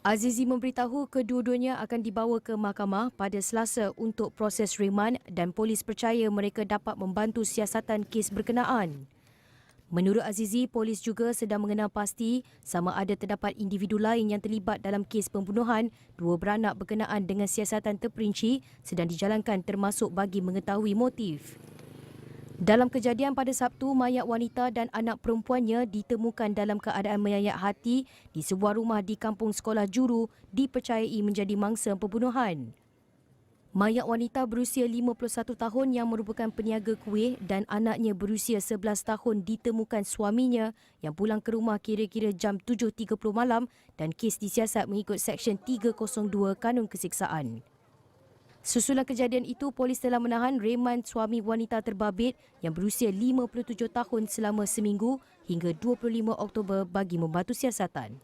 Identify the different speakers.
Speaker 1: Azizi memberitahu kedua-duanya akan dibawa ke mahkamah pada Selasa untuk proses reman dan polis percaya mereka dapat membantu siasatan kes berkenaan. Menurut Azizi, polis juga sedang mengenal pasti sama ada terdapat individu lain yang terlibat dalam kes pembunuhan dua beranak berkenaan dengan siasatan terperinci sedang dijalankan termasuk bagi mengetahui motif. Dalam kejadian pada Sabtu, mayat wanita dan anak perempuannya ditemukan dalam keadaan menyayat hati di sebuah rumah di kampung sekolah Juru dipercayai menjadi mangsa pembunuhan. Mayat wanita berusia 51 tahun yang merupakan peniaga kuih dan anaknya berusia 11 tahun ditemukan suaminya yang pulang ke rumah kira-kira jam 7.30 malam dan kes disiasat mengikut Seksyen 302 Kanun Keseksaan. Susulan kejadian itu, polis telah menahan reman suami wanita terbabit yang berusia 57 tahun selama seminggu hingga 25 Oktober bagi membantu siasatan.